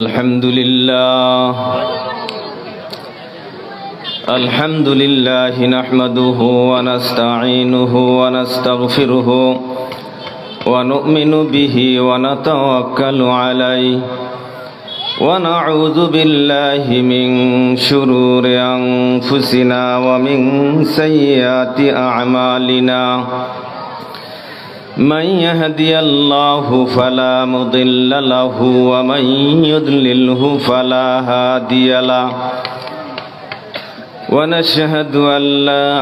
الحمد لله نحمده ونستعينه ونستغفره ونؤمن به ونتوكل عليه ونعوذ بالله من شرور أنفسنا ومن سيئات أعمالنا من يهدي الله فلا مضل له ومن يضلله فلا هادي له ونشهد أن لا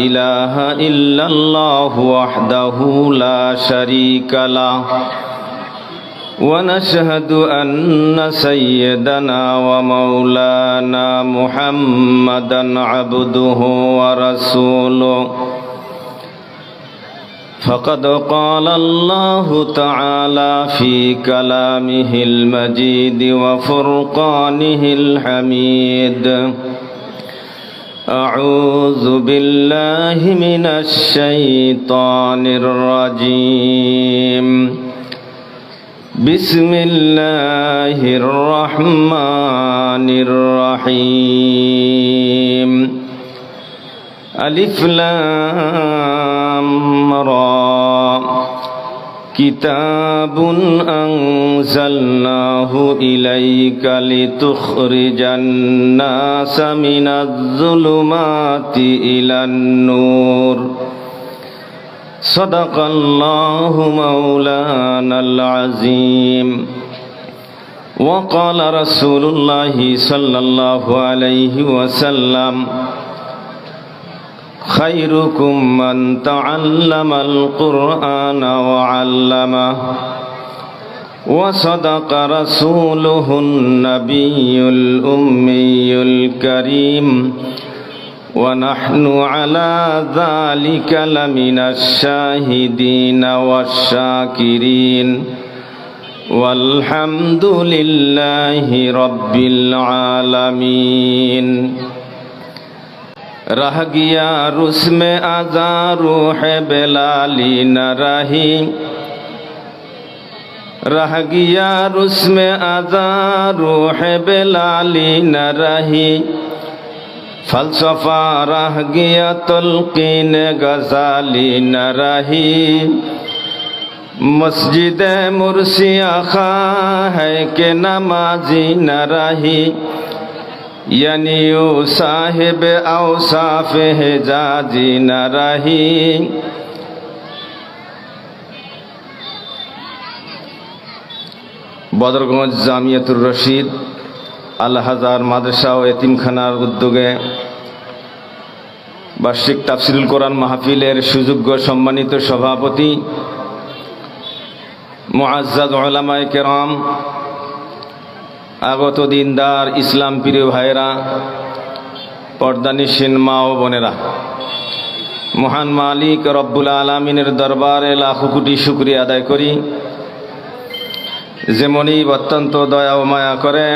إله إلا الله وحده لا شريك له ونشهد أن سيدنا ومولانا محمدا عبده ورسوله فقد قال الله تعالى في كلامه المجيد وفرقانه الحميد أعوذ بالله من الشيطان الرجيم بسم الله الرحمن الرحيم ألف لام را كتاب أنزلناه إليك لتخرج الناس من الظلمات إلى النور صدق الله مولانا العظيم وقال رسول الله صلى الله عليه وسلم خيركم من تعلم القرآن وعلمه وصدق رسوله النبي الأمي الكريم ونحن على ذلك لمن الشاهدين والشاكرين والحمد لله رب العالمين रह गया रुस्म आज़ा रूह बेलाली न रही रह गया रुस्म आज़ा रूह बेलाली न रही फलसफा रह गया तलकीन गज़ाली न रही मस्जिद मुर्सिया खा है कि नमाजी न रही यानी ओ साहिब औसाफ हिजाजी न रही বদরগঞ্জ জামিয়াতুর রশিদ আল হাজার মাদ্রাসা ও এতিমখানার উদ্যোগে বার্ষিক তাফসিরুল কোরআন মাহফিলের সুযোগ্য সম্মানিত সভাপতি মুআজ্জাজ উলামায়ে কেরাম, আগত দিনদার ইসলাম প্রিয় ভাইরা, পর্দানিশীন মা ও বোনেরা, মহান মালিক রব্বুল আলামিনের দরবারে লাখো কোটি শুকরিয়া আদায় করি, যেমনই অত্যন্ত দয়া ও মায়া করে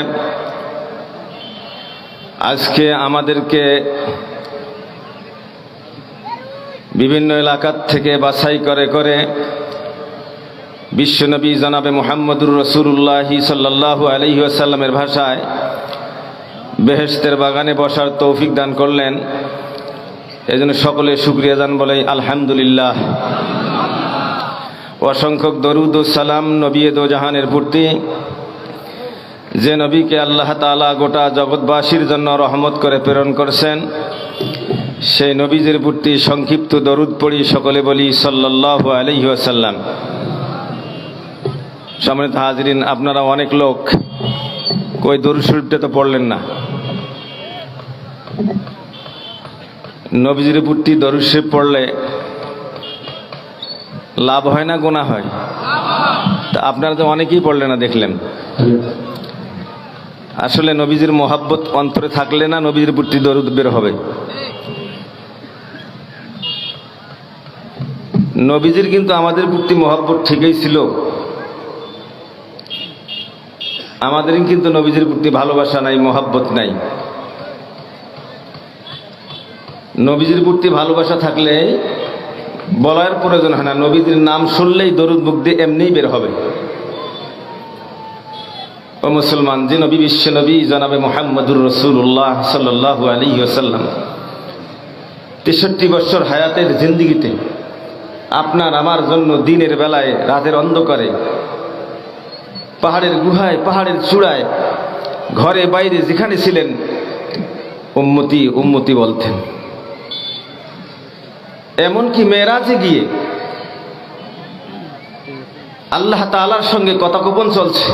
আজকে আমাদেরকে বিভিন্ন এলাকা থেকে বাছাই করে করে বিশ্বনবী জনাবে মুহাম্মদুর রাসূলুল্লাহ সাল্লাল্লাহু আলাইহি ওয়াসাল্লামের ভাষায় বেহেশতের বাগানে বসার তৌফিক দান করলেন। এজন্য সকলে শুকরিয়া জান বলে আলহামদুলিল্লাহ। অসংখ্য দরুদ ও সালাম নবী দো জাহানের প্রতি, যে নবীকে আল্লাহ তাআলা গোটা জগৎবাসীর জন্য রহমত করে প্রেরণ করেছেন, সেই নবীজির প্রতি সংক্ষিপ্ত দরুদ পড়ি সকলে বলি সাল্লাল্লাহু আলাইহি ওয়াসাল্লাম। সম্মানিত হাজিরিন, আপনারা অনেক লোক কই দরুদ শরীফটা তো পড়লেন না। নবীজির প্রতি দরুদ শরীফ পড়লে লাভ হয় না গুনাহ হয়? তা আপনারা তো অনেকেই পড়লেন না দেখলেন। আসলে নবীজির মোহাব্বত অন্তরে থাকলে না নবীজির প্রতি দরুদ বের হবে। নবীজির কিন্তু আমাদের প্রতি মোহাব্বত ঠিকই ছিল, আমাদের কিন্তু নবীজির প্রতি ভালোবাসা নাই, মোহাব্বত নাই। নবীজির প্রতি ভালোবাসা থাকলে বলার প্রয়োজন হয় না, নবীজির নাম শুনলেই দরুদ মুখ দিয়ে এমনিই বের হবে। ও মুসলমান, যে নবী বিশ্ব নবী জনাবে মুহাম্মদুর রাসূলুল্লাহ সাল্লাল্লাহু আলাইহি ওয়াসাল্লাম 63 বছর হায়াতের জিন্দেগিতে আপনার আমার জন্য দিনের বেলায় রাতের অন্ধকারে পাহাড়ের গুহায় পাহাড়ের চূড়ায় ঘরে বাইরে যেখানে ছিলেন উম্মতি উম্মতি বলতেন। এমনকি মেরাজে গিয়ে আল্লাহ তাআলার সঙ্গে কথোপকথন চলছে,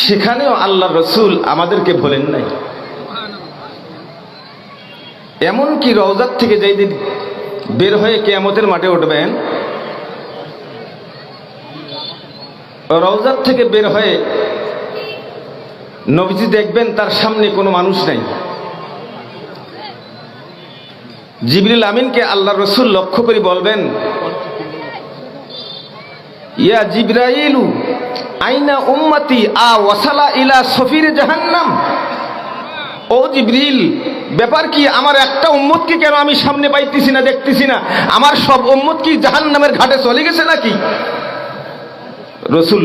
সেখানেও আল্লাহ রসুল আমাদেরকে ভোলেন নাই। এমনকি রওজার থেকে যেই দিন বের হয়ে কিয়ামতের মাঠে উঠবেন, রওজার থেকে বের হয়ে নবীজি দেখবেন তার সামনে কোনো মানুষ নাই। জিবরিল আমিনকে আল্লাহ রসুল লক্ষ্য করে বলবেন, ইয়া জিবরাইলু আইনা উম্মতি আ ওয়াসালা ইলা সফির জাহান্নাম। ও জিবরিল, ব্যাপার কি? আমার একটা উম্মত কি কেন আমি সামনে পাইতেছি না, দেখতেছি না? আমার সব উম্মত কি জাহান্নামের ঘাটে চলে গেছে নাকি? রসুল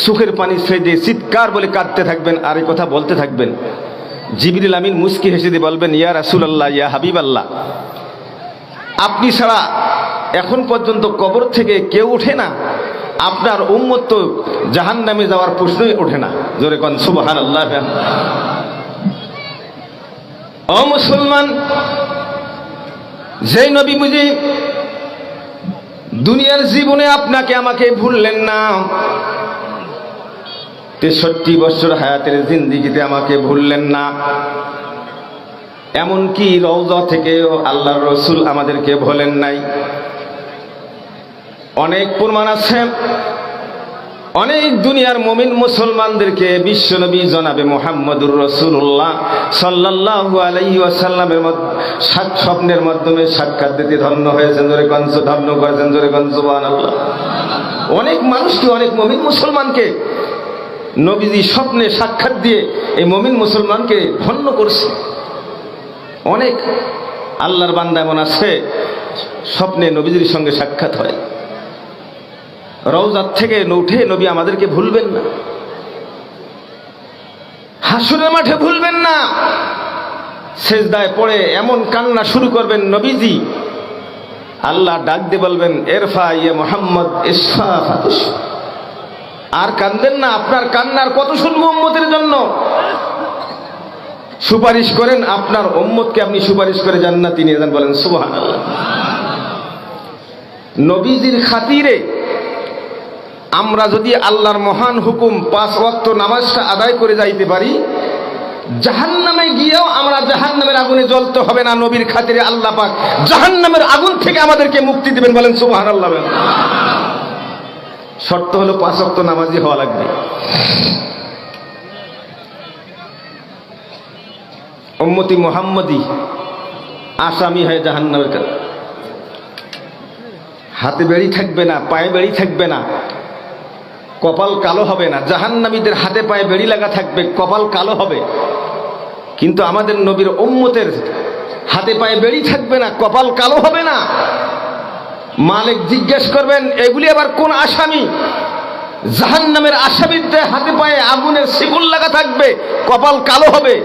সুখের পানি ছেড়ে দিয়ে চিৎকার বলে কাঁদতে থাকবেন আর এই কথা বলতে থাকবেন। জিবরিল আমিন মুস্কি হেসে দিয়ে বলবেন, ইয়া রাসূলুল্লাহ, ইয়া হাবিবাল্লাহ, আপনি ছাড়া এখন পর্যন্ত কবর থেকে কেউ ওঠে না, আপনার উম্মত তো জাহান্নামে যাওয়ার প্রশ্নই ওঠে না। জোরে কোন সুবহানাল্লাহ। ও মুসলমান, যেই নবী বুঝি দুনিয়ার জীবনে আপনাকে আমাকে ভুললেন না, 63 বছর হায়াতের জিন্দেগিতে আমাকে ভুললেন না, এমনকি রওজা থেকেও আল্লাহর রসুল আমাদেরকে ভোলেন নাই। অনেক প্রমাণ আছে, অনেক দুনিয়ার মুমিন মুসলমানদেরকে বিশ্বনবী জনাবে মুহাম্মদুর রাসূলুল্লাহ সাল্লাল্লাহু আলাইহি ওয়াসাল্লামের স্বপ্নের মাধ্যমে সাক্ষাৎ দিতে ধন্য হয়েছেন। জোরে কোন ধন্য করেছেন, জোরে কোন সুবহানাল্লাহ। অনেক মানুষকে, অনেক মুমিন মুসলমানকে নবীজি স্বপ্নে সাক্ষাৎ দিয়ে এই মুমিন মুসলমানকে ধন্য করছে। অনেক আল্লাহর বান্দা এমন আছে স্বপ্নে নবীজির সঙ্গে সাক্ষাৎ হয়। রওজার থেকে উঠে নবী আমাদেরকে ভুলবেন না, হাসরের মাঠে ভুলবেন না। সেজদায় পড়ে এমন কান্না শুরু করবেন নবীজি, আল্লাহ ডাক দিয়ে বলবেন, ইরফা ইয়া মুহাম্মদ ইসফা। আর কান্দেন না, আপনার কান্নার কত শুনবো উম্মতের জন্য। সুপারিশ করেন, আপনার উম্মতকে আপনি সুপারিশ করে জান্নাতি নিয়ে যান। বলেন সুবহানাল্লাহ। নবীজির খাতিরে আমরা যদি আল্লাহর মহান হুকুম 5 ওয়াক্ত নামাজটা আদায় করে যাইতে পারি, জাহান্নামে গিয়েও আমরা জাহান্নামের আগুনে জ্বলতে হবে না। নবীর খাতিরে আল্লাহ পাক জাহান্নামের আগুন থেকে আমাদেরকে মুক্তি দিবেন। বলেন সুবহানাল্লাহ। শর্ত হলো 5 ওয়াক্ত নামাজি হওয়া লাগবে। উম্মতি মুহাম্মদি আসামি হয়ে জাহান্নামের হাতে বেড়ি থাকবে না, পায়ে বেড়ি থাকবে না, কপাল কালো হবে না। জাহান্নামীদের হাতে পায়ে বেড়ি লাগা থাকবে, কপাল কালো হবে। কিন্তু আমাদের নবীর উম্মতের হাতে পায়ে বেড়ি থাকবে না, কপাল কালো হবে না। মালিক জিজ্ঞেস করবেন, এগুলি আবার কোন আসামি? জাহান্নামের আসামিদের হাতে পায়ে আগুনের শিকল লাগা থাকবে, কপাল কালো হবে।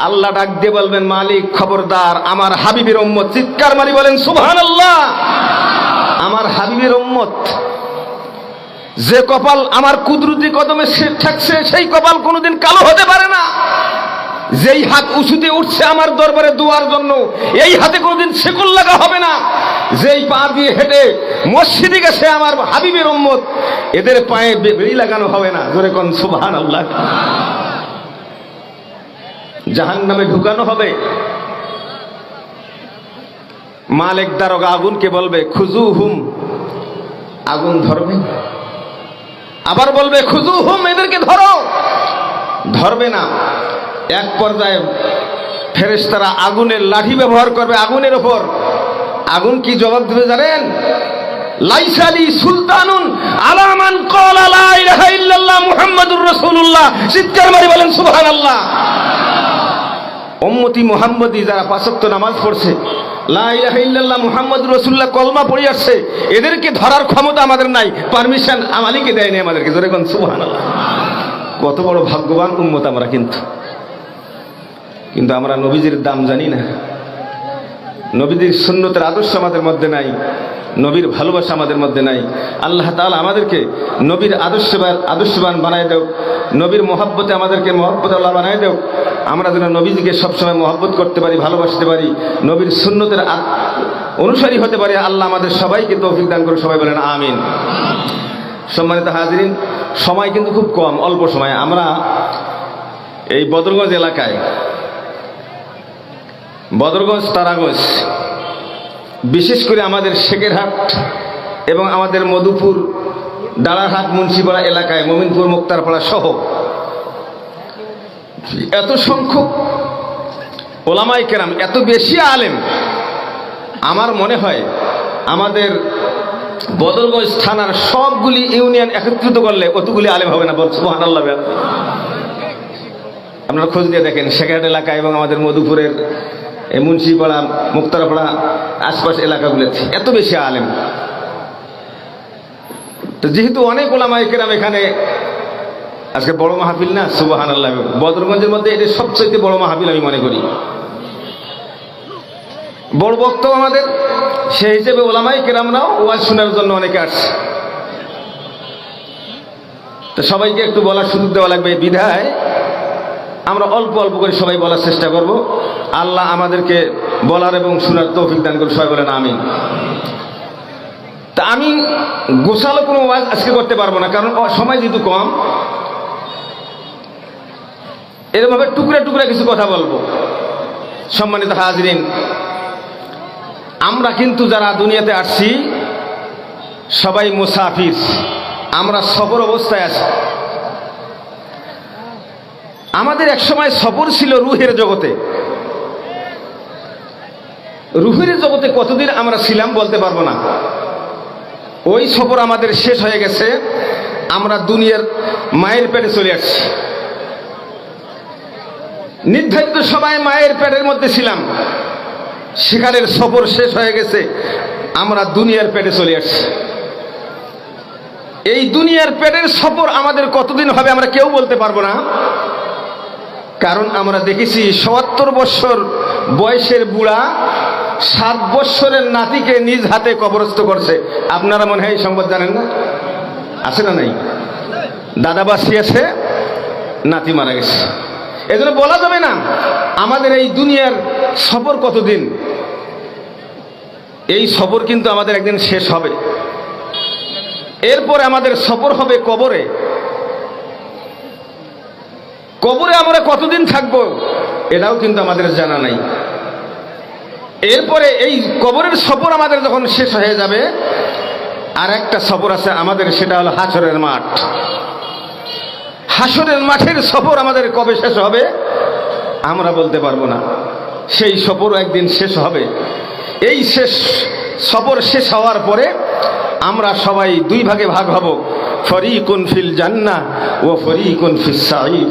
আল্লাহ ডাক দিয়ে বলবেন, মালিক খবরদার, আমার হাবিবের উম্মত। চিৎকার মারি বলেন সুবহানাল্লাহ। আমার হাবিবের উম্মত, যে কপাল আমার কুদরতি কদমে থাকছে, সেই কপাল কোনোদিন কালো হতে পারে না। যেই হাত উঁচুতে উঠছে আমার দরবারে দোয়ার জন্য, এই হাতে কোনোদিন শিকল লাগা হবে না। যেই পা দিয়ে হেঁটে মসজিদে গেছে আমার হাবিবের উম্মত, এদের পায়ে বেড়ি লাগানো হবে না। জোরে কোন সুবহানাল্লাহ। জাহান্নামে ঢুকানো হবে। মালিক দারোগা আগুনকে বলবে, খুজুহুম, আগুন ধরবে। আবার বলবে, খুজুহুম, এদেরকে ধরো। ধরবে না। এক পর্যায়ে ফেরেশতারা আগুনের লাঠি ব্যবহার করবে আগুনের ওপর। আগুন কি জবাব দেবে জানেন? লাইসালি সুলতানুন আলা মান ক্বালা লা ইলাহা ইল্লাল্লাহ মুহাম্মাদুর রাসূলুল্লাহ। চিৎকার মারি বলেন সুবহানাল্লাহ। উম্মতি মুহাম্মদি যারা 5 ওয়াক্ত নামাজ পড়ছে, লা ইলাহা ইল্লাল্লাহ মুহাম্মাদুর রাসূলুল্লাহ কলমা পড়ে আসছে, এদেরকে ধরার ক্ষমতা আমাদের নাই, পারমিশন আমালিকে দেয়নি আমাদেরকে। জোরে কোন সুবহানাল্লাহ। কত বড় ভাগ্যবান উম্মত আমরা। কিন্তু আমরা নবীজির দাম জানি না, নবীজির সুন্নতের আদর্শ আমাদের মধ্যে নাই, নবীর ভালোবাসা আমাদের মধ্যে নাই। আল্লাহ তাআলা আমাদেরকে নবীর আদর্শবান বানায় দেও, নবীর মহব্বতে আমাদেরকে মহব্বত আল্লাহ বানায় দেও। আমরা যেন নবীজিকে সবসময় মহব্বত করতে পারি, ভালোবাসতে পারি, নবীর সুন্নতের অনুসারী হতে পারি। আল্লাহ আমাদের সবাইকে তৌফিক দান করে। সবাই বলেন আমিন। সম্মানিত হাজিরিন, সময় কিন্তু খুব কম, অল্প সময়। আমরা এই বদরগঞ্জ এলাকায়, বদরগঞ্জ, তারাগঞ্জ, বিশেষ করে আমাদের শেখেরহাট এবং আমাদের মধুপুর, ডালারহাট, মুন্সিপাড়া এলাকায়, মোমিনপুর, মুক্তারপাড়া সহ এত সংখ্যক ওলামায়ে কেরাম, এত বেশি আলেম, আমার মনে হয় আমাদের বদরগঞ্জ থানার সবগুলি ইউনিয়ন একত্রিত করলে অতগুলি আলেম হবে না। বল সুবহানাল্লাহ। আপনারা খোঁজ দিয়ে দেখেন, শেখেরহাট এলাকা এবং আমাদের মধুপুরের মুন্সিপাড়া, মুক্তারপাড়া, আশপাশ এলাকাগুলোতে এত বেশি আলেম। তো যেহেতু অনেক ওলামায়ে কেরাম এখানে, আজকে বড় মাহফিল না, সুবহানাল্লাহ। বদরগঞ্জের মধ্যে এটা সবচেয়ে বড় মাহফিল আমি মনে করি। বড় বক্তব্য আমাদের, সেই হিসেবে ওলামায়ে কেরামরাও ওয়াজ শোনার জন্য অনেকে আসছে। তো সবাইকে একটু বলার সুযোগ দেওয়া লাগবে, বিধায় আমরা অল্প অল্প করে সবাই বলার চেষ্টা করব। আল্লাহ আমাদেরকে বলার এবং শোনার তৌফিক দান করুন। সবাই বলেন আমিন। তা আমি গোছালো কোনো ওয়াজ আজকে করতে পারবো না, কারণ সময় যেহেতু কম। এরকমভাবে টুকরা টুকরা কিছু কথা বলবো। সম্মানিত হাজিরিন, আমরা কিন্তু যারা দুনিয়াতে আসছি সবাই মুসাফির, আমরা সফর অবস্থায় আছি। আমাদের এক সময় সফর ছিল রুহের জগতে। রুহের জগতে কতদিন আমরা ছিলাম বলতে পারবো না। ওই সফর আমাদের শেষ হয়ে গেছে, আমরা দুনিয়ার মায়ের পেটে চলে আসছি। নির্ধারিত সময় মায়ের পেটের মধ্যে ছিলাম, সেখানের সফর শেষ হয়ে গেছে, আমরা দুনিয়ার পেটে চলে আসছি। এই দুনিয়ার পেটের সফর আমাদের কতদিন হবে আমরা কেউ বলতে পারবো না, কারণ আমরা দেখেছি ৭৭ বছর বয়সের বুড়া 7 বছরের নাতিকে নিজ হাতে কবরস্থ করছে। আপনারা মনে হয় এই সংবাদ জানেন না? আছে না নাই? দাদা বাঁচি আছে, নাতি মারা গেছে। এজন্য বলা যাবে না আমাদের এই দুনিয়ার সফর কতদিন। এই সফর কিন্তু আমাদের একদিন শেষ হবে। এরপরে আমাদের সফর হবে কবরে। কবরে আমরা কতদিন থাকবো এটাও কিন্তু আমাদের জানা নাই। এরপরে এই কবরের সফর আমাদের যখন শেষ হয়ে যাবে, আর একটা সফর আছে আমাদের, সেটা হলো হাসরের মাঠ। হাসরের মাঠের সফর আমাদের কবে শেষ হবে আমরা বলতে পারবো না। সেই সফরও একদিন শেষ হবে। এই সফর শেষ হওয়ার পরে আমরা সবাই দুই ভাগে ভাগ হব, ফরিকুন ফিল জান্নাহ ও ফরিকুন ফিস সাঈর।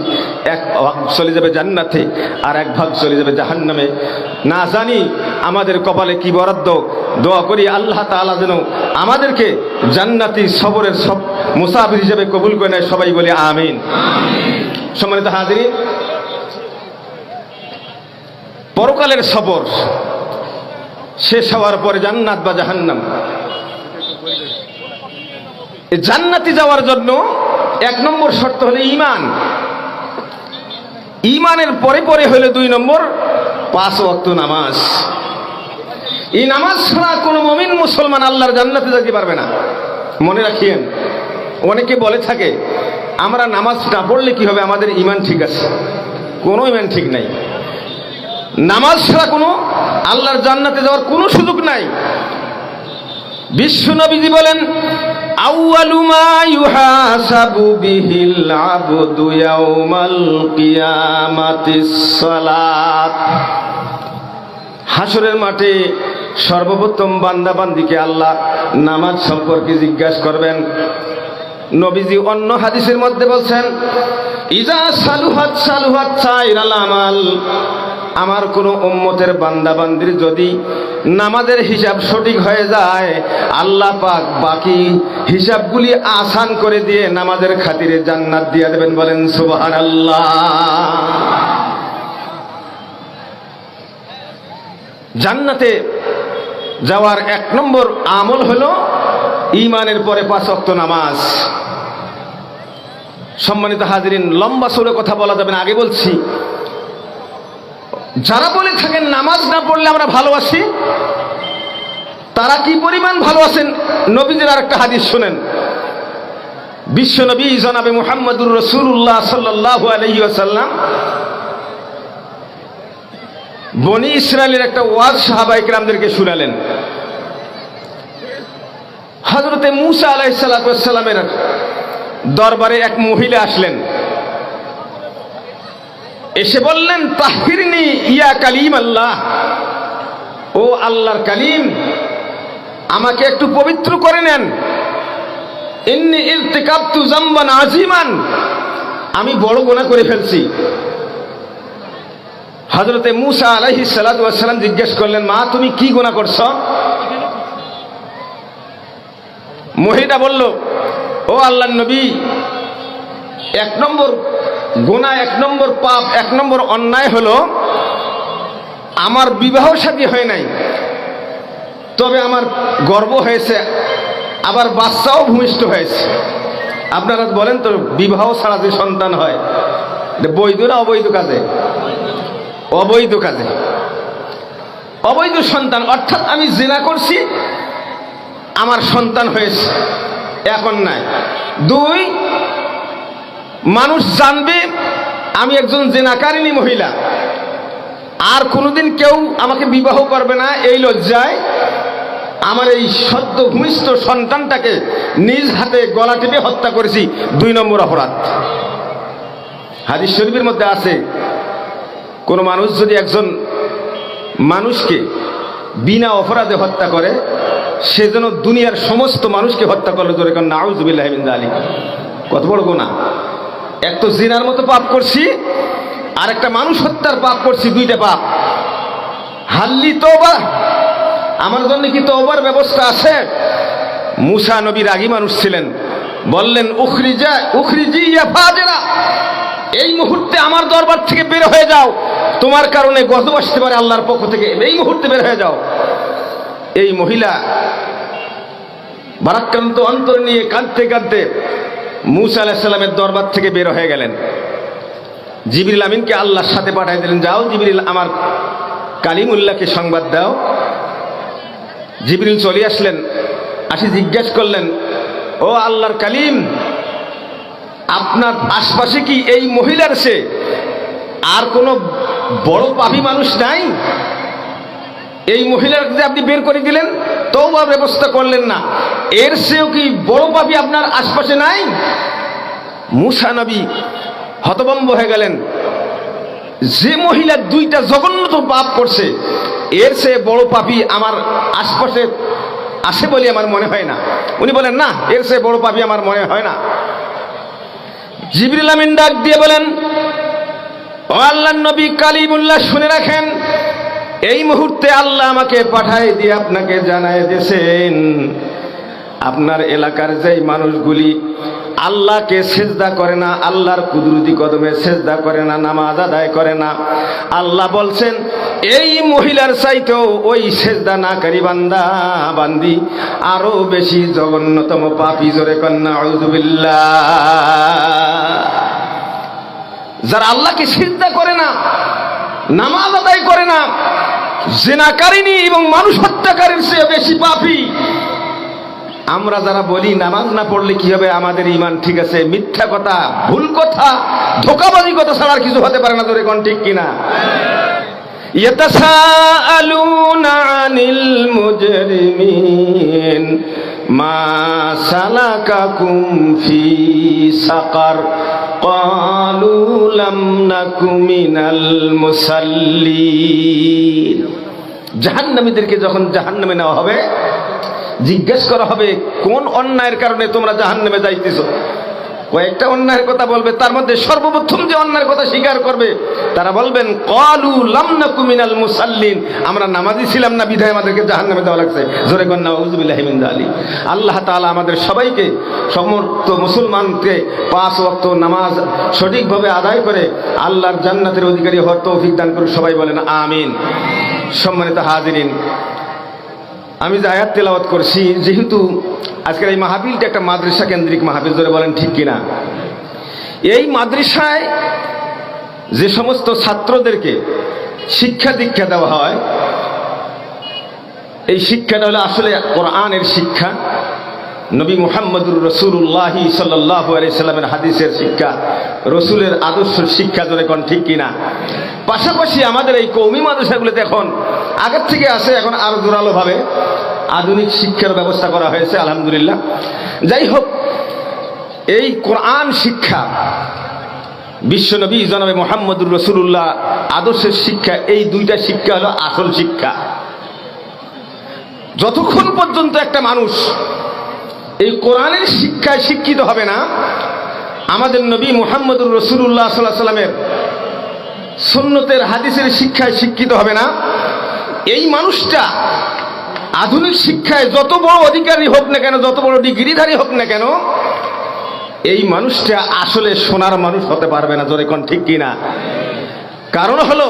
এক ভাগ চলে যাবে জান্নাতে, আর এক ভাগ চলে যাবে জাহান্নামে। না জানি আমাদের কপালে কি বরাদ্দ। দোয়া করি আল্লাহ তাআলা যেন আমাদেরকে জান্নাতি সফরের সব মুসাফির হিসেবে কবুল করে নেয়। সবাই বলি আমিন। সম্মানিত হাজিরিন, পরকালের সফর শেষ হওয়ার পরে জান্নাত বা জাহান্নাম, জান্নাতে যাওয়ার জন্য 1 নম্বর শর্ত হলো ঈমান। ঈমানের পরে পরে হলো 2 নম্বর 5 ওয়াক্ত নামাজ। এই নামাজ ছাড়া কোনো মুমিন মুসলমান আল্লাহর জান্নাতে যেতে পারবে না। মনে রাখিয়েন, অনেকে বলে থাকে আমরা নামাজ না পড়লে কি হবে, আমাদের ঈমান ঠিক আছে। কোনো ঈমান ঠিক নাই। নামাজ ছাড়া কোনো আল্লাহর জান্নাতে যাওয়ার কোনো সুযোগ নাই। বিশ্ব নবীজি বলেন, আউয়ালু মা ইউহাসাবু বিহিল আবদু ইয়াউমাল কিয়ামাতিস সালাত। হাসরের মাঠে সর্বপ্রথম বান্দা বান্দিকে আল্লাহ নামাজ সম্পর্কে জিজ্ঞাসা করবেন। নবীজি অন্য হাদিসের মধ্যে বলছেন, ইজা সালুহাত সালুহাত সাইরাল আমাল। আমার কোনো উম্মতের বান্দাবান্দির যদি নামাজের হিসাব সঠিক হয়ে যায়, আল্লাহ পাক বাকি হিসাবগুলি আসান করে দিয়ে নামাজের খাতিরে জান্নাত দিয়ে দেবেন। বলেন সুবহানাল্লাহ। জান্নাতে যাওয়ার 1 নম্বর আমল হলো ঈমানের পরে 5 ওয়াক্ত নামাজ। সম্মানিত হাজিরিন, লম্বা সূরা কথা বলা যাবে না, আগে বলছি। যারা বলে থাকেন নামাজ না পড়লে আমরা ভালোবাসি, তারা কি পরিমাণ ভালোবাসেন নবীদের আরেকটা হাদিস শুনেন। বিশ্ব নবী জনাবে মুহাম্মদুর রাসূলুল্লাহ সাল্লাল্লাহু আলাইহি ওয়াসাল্লাম বনি ইসরায়েলের একটা ওয়াজ সাহাবায়ে কিরামদেরকে শুনালেন। হযরতে মূসা আলাইহিস সালাতু ওয়াস সালামের দরবারে এক মহিলা আসলেন, এসে বললেন, তাহহিরনি ইয়া কালিম আল্লাহ, ও আল্লাহর কালিম, আমাকে একটু পবিত্র করে নেন। ইন্নী ইরতিকাবতু যামবান আযীমান, আমি বড় গুনাহ করে ফেলছি। হযরতে মূসা আলাইহিস সালাতু ওয়াস সালাম জিজ্ঞেস করলেন, মা তুমি কি গুনাহ করছো? মহিলা বলল, ও আল্লাহর নবী, 1 নম্বর গুনাহ, 1 নম্বর পাপ, 1 নম্বর অন্যায় হলো আমার বিবাহ শাদী হয় নাই, তবে আমার গর্ভ হয়েছে, আবার বাচ্চাও ভূমিষ্ঠ হয়েছে। আপনারা বলেন তো, বিবাহ ছাড়া যে সন্তান হয় বৈধ না অবৈধ কাজে? অবৈধ কাজে, অবৈধ সন্তান, অর্থাৎ আমি জিনা করছি, আমার সন্তান হয়েছে, এখন নাই। 2, মানুষ জানবে আমি একজন জিনাকারিনী মহিলা, আর কোনোদিন কেউ আমাকে বিবাহ করবে না, এই লজ্জায় আমার এই সদ্য ভূমিষ্ঠ সন্তানটাকে নিজ হাতে গলা টিপে হত্যা করেছি। 2 নম্বর অপরাধ। হাদিস শরীফের মধ্যে আছে, কোন মানুষ যদি একজন মানুষকে বিনা অপরাধে হত্যা করে, সে যেন দুনিয়ার সমস্ত মানুষকে হত্যা করলো। জোরে কারণ নাউযুবিল্লাহি মিন যালিক। কত বড় গুনাহ! এক তো জিনার মতো পাপ করছি, আর একটা মানুষ হত্যার পাপ করছি, 2টা পাপ। হাল্লি তওবা, আমার জন্য কি তওবার ব্যবস্থা আছে? মূসা নবী রাগী মানুষ ছিলেন, বললেন, উখরিজি ইয়া ফাজিরা, এই মুহূর্তে আমার দরবার থেকে বের হয়ে যাও, তোমার কারণে গজব আসতে পারে আল্লাহর পক্ষ থেকে, এই মুহূর্তে বের হয়ে যাও। এই মহিলা ভারাক্রান্ত অন্তর নিয়ে কাঁদতে কাঁদতে মূসা আলাইহিস সালামের দরবার থেকে বের হয়ে গেলেন। জিবরিল আমিনকে আল্লাহর সাথে পাঠিয়ে দিলেন, যাও জিবরিল, আমার কালিমুল্লাহকে সংবাদ দাও। জিবরিল চলে আসলেন, আসি জিজ্ঞাসা করলেন, ও আল্লাহর কালিম, আপনার আশপাশে কি এই মহিলার সে আর কোনো বড় পাপী মানুষ নাই? এই মহিলার যে আপনি বের করে দিলেন, তওবার ব্যবস্থা করলেন না, এর চেয়েও কি বড় পাপী আপনার আশপাশে নাই? মূসা নবী হতভম্ব হয়ে গেলেন, যে মহিলা 2টা জঘন্যতম পাপ করছে, এর চেয়ে বড় পাপী আমার আশপাশে আসে বলে আমার মনে হয় না। উনি বলেন, না, এর চেয়ে বড় পাপী আমার মনে হয় না। জিবরিল আমিন ডাক দিয়ে বলেন, ও আল্লাহর নবী কালিমুল্লাহ, শুনে রাখেন, এই মুহূর্তে আল্লাহ আমাকে পাঠায় দিয়ে আপনাকে জানায় দিয়েছেন, আপনার এলাকার যেই মানুষগুলি আল্লাহকে সেজদা করে না, আল্লাহর কুদরতি কদমে সেজদা করে না, নামাজ আদায় করে না, আল্লাহ বলছেন এই মহিলার চাইতেও ওই সেজদা নাকারী বান্দা বান্দি আরো বেশি জঘন্যতম পাপী। জোরে কন্যা আউযুবিল্লাহ। যারা আল্লাহকে সিজদা করে না, নামাজ আদায় করে না, জিনাকারিনী এবং মানুষ হত্যাকারীর চেয়ে বেশি পাপী। আমরা যারা বলি নামাজ না পড়লে কি হবে, আমাদের ঈমান ঠিক আছে, মিথ্যা কথা, ভুল কথা, ধোঁকাবাজি কথা ছাড়া আর কিছু হতে পারে না। জোরে কোন ঠিক কিনা? ইয়াতাসাআলুনা আনিল মুজরিমিন মা সালাকাকুম ফি সাকার ক্বালু লাম নাকু মিনাল মুসাল্লিন। জাহান্নামীদেরকে যখন জাহান্নামে নেওয়া হবে, জিজ্ঞেস করা হবে কোন অন্যায়ের কারণে তোমরা জাহান্নামে যাইতেছো। কয়েকটা অন্যায়ের কথা বলবে, তার মধ্যে সর্বপ্রথম যে অন্যায়ের কথা স্বীকার করবে তারা বলবেন ক্বালু লাম নাকু মিনাল মুসাল্লিন, আমরা নামাজি ছিলাম না বিধায় আমাদেরকে জাহান্নামে দেওয়া লাগছে। জোরে কর নাউযু বিল্লাহি মিন যালিক। আল্লাহ তাআলা আমাদের সবাইকে, সমস্ত মুসলমানকে 5 ওয়াক্ত নামাজ সঠিকভাবে আদায় করে আল্লাহর জান্নাতের অধিকারী হওয়ার তৌফিক দান করুন। সবাই বলেন আমিন। সম্মানিত হাজিরিন, আমি যে আয়াত তেলাওয়াত করছি, যেহেতু আজকের এই মাহফিলটা একটা মাদ্রাসা কেন্দ্রিক মাহফিল, ধরে বলেন ঠিক কিনা? এই মাদ্রাসায় যে সমস্ত ছাত্রদেরকে শিক্ষা দীক্ষা দেওয়া হয়, এই শিক্ষাটা হলো আসলে কোরআনের শিক্ষা, নবী মুহাম্মদুর রাসূলুল্লাহ সাল্লাল্লাহু আলাইহি সাল্লামের হাদিসের শিক্ষা, রসুলের আদর্শ শিক্ষা, ধরে কোন ঠিক কিনা? পাশাপাশি আমাদের এই কওমি মাদ্রাসাগুলোতে এখন আগের থেকে আছে, এখন আরো জোরালোভাবে আধুনিক শিক্ষার ব্যবস্থা করা হয়েছে, আলহামদুলিল্লাহ। যাই হোক, এই কোরআন শিক্ষা, বিশ্বনবী জনাবে মুহাম্মদুর রাসূলুল্লাহ আদর্শের শিক্ষা, এই দুইটা শিক্ষা হলো আসল শিক্ষা। যতক্ষণ পর্যন্ত একটা মানুষ এই কোরআনের শিক্ষায় শিক্ষিত হবে না, আমাদের নবী মুহাম্মদুর রাসূলুল্লাহ সাল্লাল্লাহু আলাইহি সাল্লামের সুন্নতের হাদিসের শিক্ষায় শিক্ষিত হবে না, এই মানুষটা আধুনিক শিক্ষায় যত বড় অধিকারী হোক না কেন, যত বড় ডিগ্রিধারী হোক না কেন, এই মানুষটা আসলে সোনার মানুষ হতে পারবে না। জোরে কোন ঠিক কিনা? কারণ হলো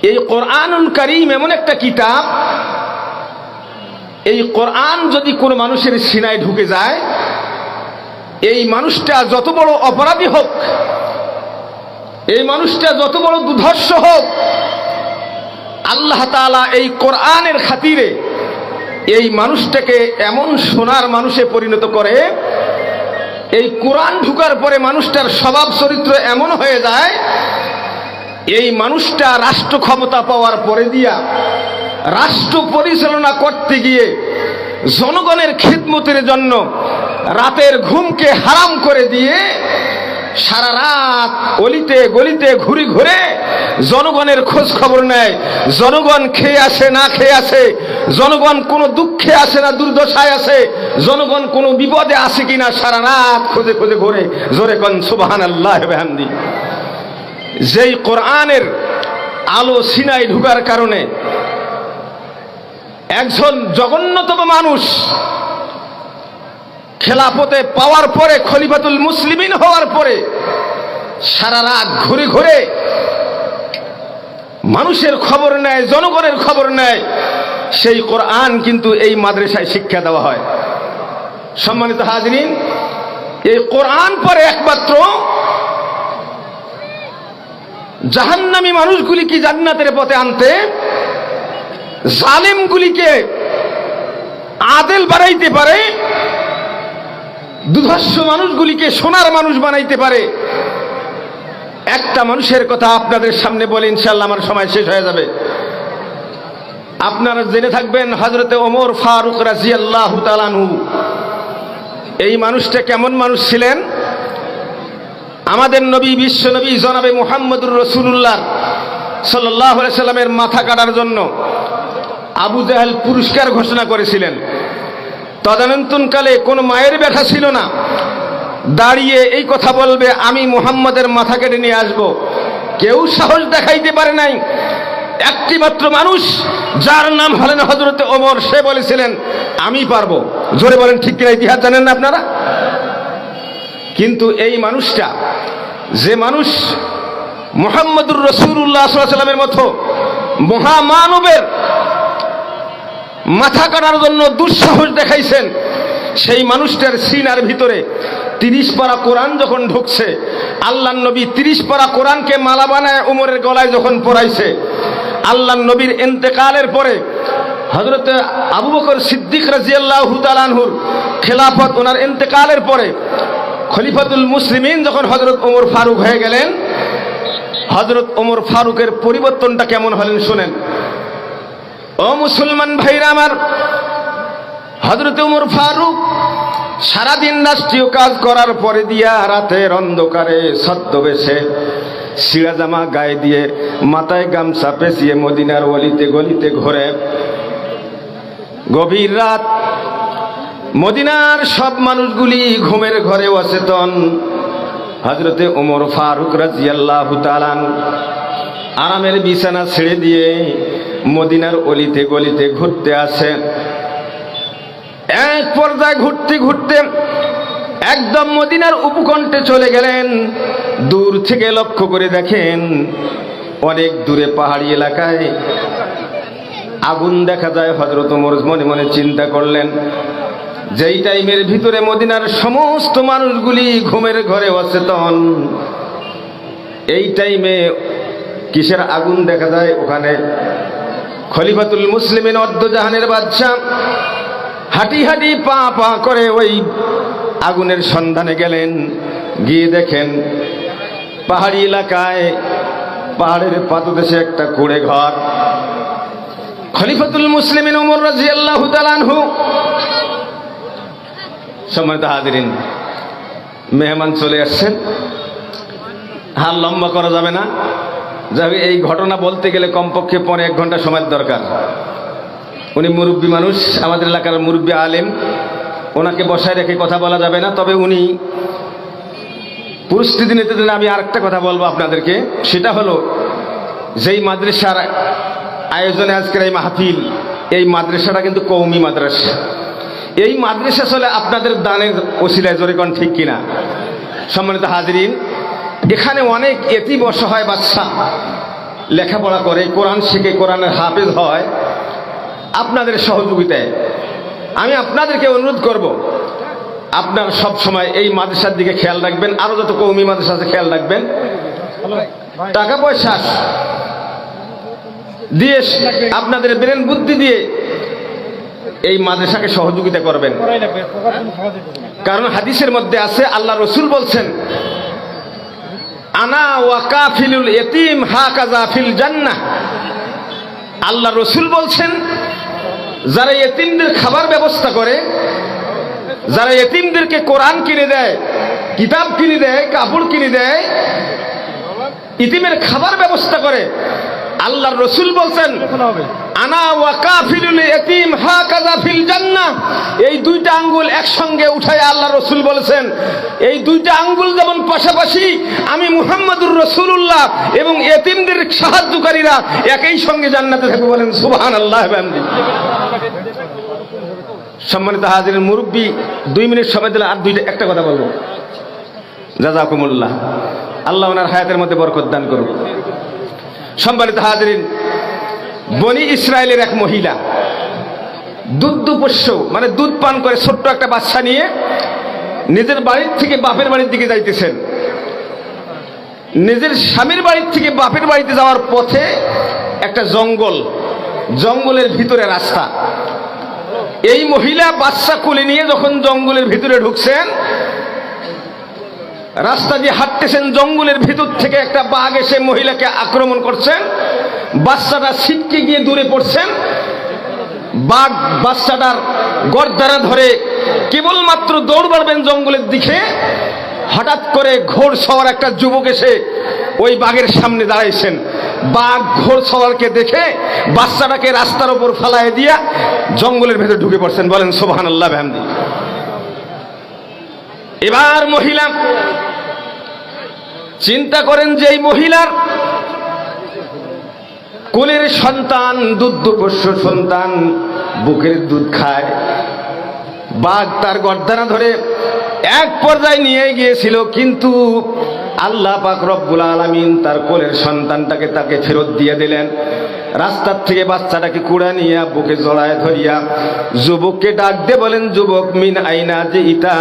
এই কোরআনুল কারীম এমন একটা কিতাব, এই কোরআন যদি কোনো মানুষের সিনায় ঢুকে যায়, এই মানুষটা যত বড় অপরাধী হোক, এই মানুষটা যত বড় দুর্ধর্ষ হোক, আল্লাহ তাআলা এই কোরআনের খাতিরে এই মানুষটাকে এমন সোনার মানুষে পরিণত করে, এই কোরআন ঢুকার পরে মানুষটার স্বভাব চরিত্র এমন হয়ে যায়, এই মানুষটা রাষ্ট্র ক্ষমতা পাওয়ার পরে দিয়া রাষ্ট্র পরিচালনা করতে গিয়ে জনগণের খিদমতের জন্য রাতের ঘুমকে হারাম করে দিয়ে সারা রাত অলিতে গলিতে ঘুরে ঘুরে জনগণের খোঁজ খবর নেয়, জনগণ খেয়ে আসে না খেয়ে আসে, জনগণ কোনো দুঃখে আসে না দুর্দশায় আছে, জনগণ কোনো বিপদে আসে কিনা সারা রাত খুঁজে খুঁজে ঘুরে। জোরে কোন সুবহানাল্লাহ ওয়া বিহামদি। যেই কোরআনের আলো সিনায় ঢুকার কারণে একজন জঘন্যতম মানুষ খেলাফতে পাওয়ার পরে, খলিফাতুল মুসলিমিন হওয়ার পরে সারা রাত ঘুরে ঘুরে মানুষের খবর নেয়, জনগণের খবর নেয়, সেই কোরআন কিন্তু এই মাদ্রাসায় শিক্ষা দেওয়া হয়। সম্মানিত হাজিরিন, এই কোরআন পরে একমাত্র জাহান্নামী মানুষগুলিকে জান্নাতের পথে আনতে, জালেমগুলিকে আদেল বানাইতে পারে, দুর্ধর্ষ মানুষগুলিকে সোনার মানুষ বানাইতে পারে। একটা মানুষের কথা আপনাদের সামনে বলে ইনশাআল্লাহ আমার সময় শেষ হয়ে যাবে। আপনারা জেনে থাকবেন হযরতে ওমর ফারুক রাদিয়াল্লাহু তাআলা আনহু, এই মানুষটা কেমন মানুষ ছিলেন? আমাদের নবী, বিশ্ব নবী জনাবে মুহাম্মদুর রাসূলুল্লাহ সাল্লাল্লাহু আলাইহি সাল্লামের মাথা কাটার জন্য আবু জাহেল পুরস্কার ঘোষণা করেছিলেন। তদানীন্তনকালে কোনো মায়ের ব্যথা ছিল না, দাঁড়িয়ে এই কথা বলবে আমি মুহাম্মাদের মাথা কেটে নিয়ে আসব, কেউ সাহস দেখাইতে পারে নাই। একটি মাত্র মানুষ, যার নাম হলেন হযরতে ওমর, সে বলেছিলেন আমি পারবো। জোরে বলেন ঠিক কিনা? ইতিহাস জানেন না আপনারা? কিন্তু এই মানুষটা, যে মানুষ মুহাম্মদুর রাসূলুল্লাহ সাল্লাল্লাহু আলাইহি ওয়াসাল্লামের মতো মহামানবের মাথা কাটার জন্য দুঃসাহস দেখাইছেন, সেই মানুষটার সিনার ভিতরে 30 পারা কোরআন যখন ঢুকছে, আল্লাহর নবী 30 পারা কোরআনকে মালা বানায় উমরের গলায় যখন পরাইছে, আল্লাহর নবীর ইন্তেকালের পরে হযরতে আবু বকর সিদ্দিক রাদিয়াল্লাহু তাআলা আনহুর খেলাফত, ওনার ইন্তেকালের পরে খলিফাতুল মুসলিমিন যখন হযরত ওমর ফারুক হয়ে গেলেন, হযরত ওমর ফারুকের পরিবর্তনটা কেমন হলেন শুনেন। ও মুসলমান ভাইরা আমার, হযরত ওমর ফারুক সারাদিন রাষ্ট্রীয় কাজ করার পরে দিয়া রাতের অন্ধকারে ছদ্মবেশে সিরা জামা গায়ে দিয়ে মাথায় গামছা পেঁচিয়ে মদিনার অলিতে গলিতে ঘোরে। গভীর রাত মদিনার সব মানুষগুলি ঘুমের ঘরে অচেতন। হযরতে ওমর ফারুক রাদিয়াল্লাহু তাআলা আরামের বিছানা ছেড়ে দিয়ে মদিনার অলিতে গলিতে ঘুরতে আসেন। এক পর্যায়ে ঘুরতে ঘুরতে একদম মদিনার উপকণ্ঠে চলে গেলেন। দূর থেকে লক্ষ্য করে দেখেন অনেক দূরে পাহাড়ি এলাকায় আগুন দেখা যায়। হযরত ওমর মনে মনে চিন্তা করলেন, যেই টাইমের ভিতরে মদিনার সমস্ত মানুষগুলি ঘুমের ঘরে অচেতন, এই টাইমে কিসের আগুন দেখা যায়? ওখানে খলিফাতুল মুসলিমিন অদ্দজাহানের বাদশা হাঁটি হাঁটি পা পা করে ওই আগুনের সন্ধানে গেলেন। গিয়ে দেখেন পাহাড়ি এলাকায় পাহাড়ের পাদদেশে একটা কুঁড়ে ঘর। খলিফাতুল মুসলিমিন ওমর রাদিয়াল্লাহু তাআলা আনহু, সম্মানিত হাজিরিন, মেহমান চলে আসছেন, হাল লম্বা করা যাবে না। যাবে এই ঘটনা বলতে গেলে কমপক্ষে 1 ঘন্টা সময়ের দরকার। উনি মুরব্বী মানুষ, আমাদের এলাকার মুরব্বী আলেম, ওনাকে বসায় রেখে কথা বলা যাবে না। তবে উনি পরিস্থিতি নিতে দিলে আমি আরেকটা কথা বলবো আপনাদেরকে, সেটা হলো যেই মাদ্রাসার আয়োজনে আজকের এই মাহফিল, এই মাদ্রাসাটা কিন্তু কওমি মাদ্রাসা। এই মাদ্রাসা চলে আপনাদের দানের ওসিলায়, জোরে কোন ঠিক কিনা? সম্মানিত হাজিরিন, এখানে অনেক এতিম অসহায় বাচ্চা লেখাপড়া করে, কোরআন শিখে, কোরআনের হাফেজ হয় আপনাদের সহযোগিতায়। আমি আপনাদেরকে অনুরোধ করব, আপনার সব সময় এই মাদ্রাসার দিকে খেয়াল রাখবেন, আরো যত কওমি মাদ্রাসা আছে খেয়াল রাখবেন। টাকা পয়সা দিয়ে, আপনাদের ব্রেন বুদ্ধি দিয়ে এই মাদ্রাসাকে সহযোগিতা করবেন। কারণ হাদিসের মধ্যে আছে, আল্লাহ রসুল বলছেন, আনা ওয়া কাফিলুল ইতিম হাকাযা ফিল জান্নাহ। আল্লাহ রসুল বলছেন, যারা ইতিমদের খাবার ব্যবস্থা করে, যারা ইতিমদেরকে কোরআন কিনে দেয়, কিতাব কিনে দেয়, কাপড় কিনে দেয়, ইতিমের খাবার ব্যবস্থা করে, আল্লাহর রসুল বলছেন, আনা ওয়া কাফিলুল ইতিম হাকাযা ফিল জান্নাহ। এই দুইটা আঙ্গুল একসঙ্গে উঠায় আল্লাহ রসুল বলেছেন, এই দুইটা আঙ্গুল যেমন পাশাপাশি, আমি মুহাম্মদুর রাসূলুল্লাহ এবং ইতিমদের সাহায্যকারীরা একই সঙ্গে জান্নাতে থাকবে। বলেন সুবহানাল্লাহ। সম্মানিত হাজিরিন, মুরব্বী 2 মিনিট সময় দিলে আর একটা কথা বলবো। জাযাকুমুল্লাহ, আল্লাহ ওনার হায়াতের মধ্যে বরকত দান করুন। সম্মানিত হাজিরিন, বনি ইসরায়েলের এক মহিলা দুগ্ধপোষ্য, মানে দুধ পান করে ছোট্ট একটা বাচ্চা নিয়ে নিজের বাড়ির থেকে বাপের বাড়ির দিকে যাইতেছেন। নিজের স্বামীর বাড়ির থেকে বাপের বাড়িতে যাওয়ার পথে একটা জঙ্গল, জঙ্গলের ভিতরে রাস্তা। এই মহিলা বাচ্চা কোলে নিয়ে যখন জঙ্গলের ভিতরে ঢুকছেন, রাস্তা দিয়ে হাঁটতেছেন, জঙ্গলের ভিতর থেকে একটা বাঘ এসে মহিলাকে আক্রমণ করছেন। বাচ্চাটা ছিটকে গিয়ে দূরে পড়ছেন। বাঘ বাচ্চাটার গর্দারা ধরে কেবলমাত্র দৌড় মারবেন জঙ্গলের দিকে, হঠাৎ করে ঘোড়সওয়ার একটা যুবক এসে ওই বাঘের সামনে দাঁড়াইছেন। বাঘ ঘোড়সওয়ারকে দেখে বাচ্চাটাকে রাস্তার উপর ফেলায় দিয়া জঙ্গলের ভেতরে ঢুকে পড়ছেন। বলেন সুবহানাল্লাহ বিহামদি। এবার মহিলা চিন্তা করেন যে এই মহিলার কোলের সন্তান, দুগ্ধপোষ্য সন্তান বুকের দুধ খায়। বাঘ তার গর্দানা ধরে এক পর্যায়ে নিয়ে গিয়েছিল, কিন্তু আল্লাহ পাক রব্বুল আলামিন তার কোলের সন্তানটাকে তাকে ফেরত দিয়ে দিলেন। রাস্তার থেকে বাচ্চাটাকে কুড়া নিয়ে বুকে জড়ায় ধরিয়া যুবককে ডাক দিয়ে বলেন, যুবক, মিন আইনা যে ইতা,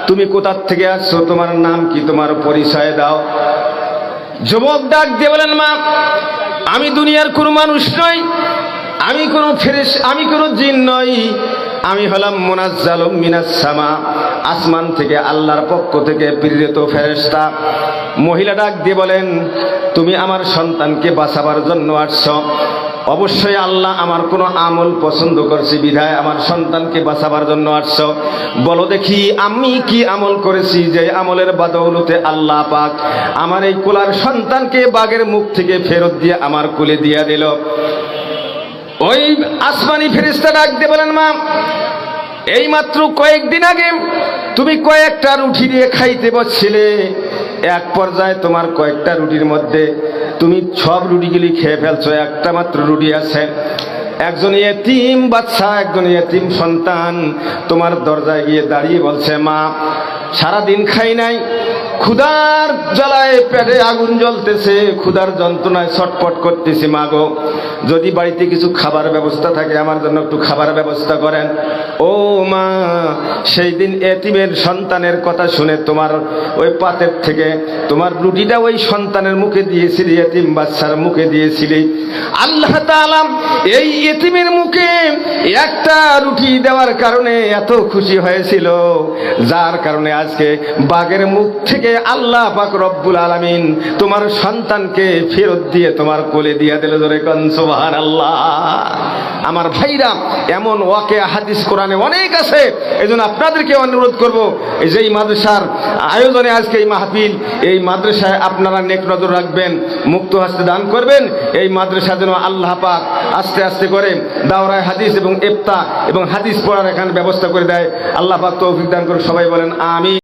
তুমি কোথার থেকে আসছো, তোমার নাম কি, তোমার পরিচয় দাও। যুবক ডাক দিয়ে বলেন, মা, আমি দুনিয়ার কোনো মানুষ নই, আমি কোনো ফেরেশতা, আমি কোনো জিন নই, আমি হলাম মুনাজ্জালুম মিনাস সামা, আসমান থেকে আল্লাহর পক্ষ থেকে প্রেরিত ফেরেশতা। মহিলা ডাক দিয়ে বলেন, তুমি আমার সন্তানকে বাঁচাবার জন্য আসছো। অবশ্যই আল্লাহ আমার কোনো আমল পছন্দ করছে বিধায় আমার সন্তানকে বাঁচাবার জন্য আসছো। বলো দেখি আমি কি আমল করেছি যে আমলের বদৌলতে আল্লাহ পাক আমার এই কোলার সন্তানকে বাঘের মুখ থেকে ফেরত দিয়ে আমার কোলে দিয়ে দিল। ওই আসমানি ফেরেশতা ডাক দিয়ে বলেন, মা, এইমাত্র কয়েকদিন আগে তুমি কয়েকটা রুটি দিয়ে খাইতে বসছিলে, এক পর্যায়ে তোমার কয়েকটা রুটির মধ্যে তুমি সব রুটিগুলি খেয়ে ফেলছো, একটা মাত্র রুটি আছে। একজন ইয়েতিম বাচ্চা, একজন ইয়েতিম সন্তান তোমার দরজায় গিয়ে দাঁড়িয়ে বলছে, মা সারাদিন খাই নাই, ক্ষুধার জ্বালায় পেটে আগুন জ্বলতেছে, ক্ষুধার যন্ত্রণায় ছটফট করতেছি, মা গো যদি বাড়িতে কিছু খাবার ব্যবস্থা থাকে আমার জন্য একটু খাবার ব্যবস্থা করেন। ও মা, সেই দিন এতিমের সন্তানের কথা শুনে তোমার ওই পাতের থেকে তোমার রুটিটা ওই সন্তানের মুখে দিয়েছিলি, এতিম বাচ্চার মুখে দিয়েছিলি। আল্লাহ তাআলা এই এতিমের মুখে একটা রুটি দেওয়ার কারণে এত খুশি হয়েছিল, যার কারণে আজকে বাঘের মুখ থেকে আল্লাহ পাক রব্বুল আলামিন তোমার সন্তানকে ফেরত দিয়ে তোমার কোলে দিয়ে দিল। জোরে কোন সুবহানাল্লাহ। আমার ভাইরা, এমন ওয়াকিয়া হাদিস কোরআনে অনেক আছে। এইজন্য আপনাদেরকে অনুরোধ করব, এই যে এই মাদ্রাসার আয়োজনে আজকে এই মাহফিল, এই মাদ্রাসায় আপনারা নেক নজর রাখবেন, মুক্ত হস্তে দান করবেন। এই মাদ্রাসা যেন আল্লাহ পাক আস্তে আস্তে করে দাওরায়ে হাদিস এবং ইফতা এবং হাদিস পড়ার এখানে ব্যবস্থা করে দেয়। আল্লাহ পাক তৌফিক দান করে। সবাই বলেন আমিন।